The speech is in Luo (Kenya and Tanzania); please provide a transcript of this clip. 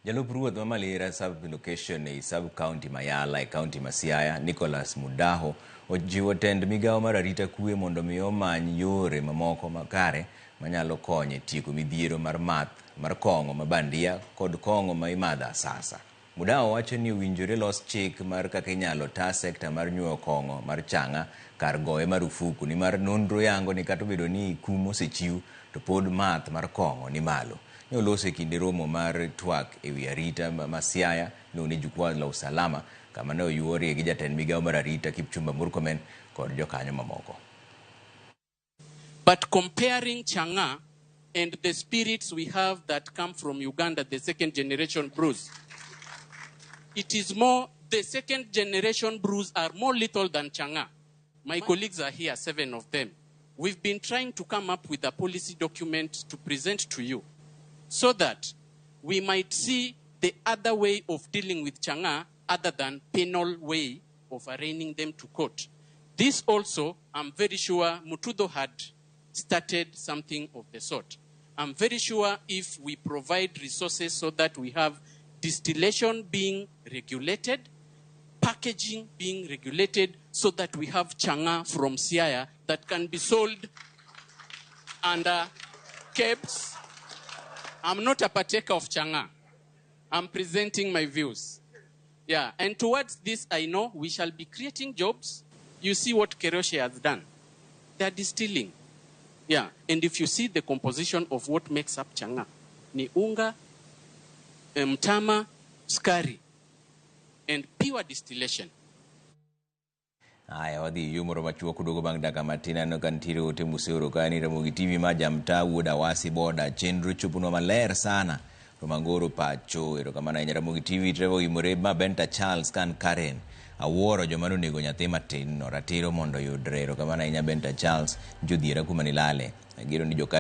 Jalup Ruoth ma Malira sub-location e sub-county Mayala e county Siaya, Nicholas Mudaho, ojiwo tend migawo mar arita kwe mondo mi omany yore mamoko makare manyalo konyo e tieko midhiero mar math, mar kong'o mabandia kod kong'o ma imadho asasa. Mudaho wacho ni owinjore los chik mar kaka inyalo taa sekta mar nyuo kong'o mar chang'a kar goye marufuku ni mar nonro yango ni kata obedo ni kum osechiw to pod math mar kong'o ni malo. Ne olose e kinde romo mar twak ewi arita ma Siaya ni jukwaa la usalama kama ne oyuorie gi jatend migawo mar arita Kipchumba Murkomen kod jokanyo mamoko. But comparing Chang'a and the spirits we have that come from Uganda, the second generation brews, it is more, the second generation brews are more lethal than Chang'a. My colleagues are here, 7 of them. We've been trying to come up with a policy document to present to you so that we might see the other way of dealing with Chang'a other than penal way of arraigning them to court. This also, I'm very sure Mutudo had started something of the sort. I'm very sure if we provide resources so that we have distillation being regulated, packaging being regulated, so that we have Chang'a from Siaya that can be sold under KEBS. I'm not a partaker of Chang'a. I'm presenting my views. Yeah, and towards this, I know we shall be creating jobs. You see what Keroche has done. They're distilling. Yeah, and if you see the composition of what makes up Chang'a, ni unga, mtama, skari, and pure distillation. Aya wadhi yumoro machuo kudogo bang' daka matina no kantiro ote museo kani Ramogi TV majamta wuoda wasi boda chenro chupuno maler sana Romangoro pacho ero kamana nya Ramogi TV trevo imore ma Benta Charles kan Karen awuoro joma nonego nyathi matin no ratiro mondo yudre ero kamana nya Benta Charles jodhiera kuma ni lale giro ni joka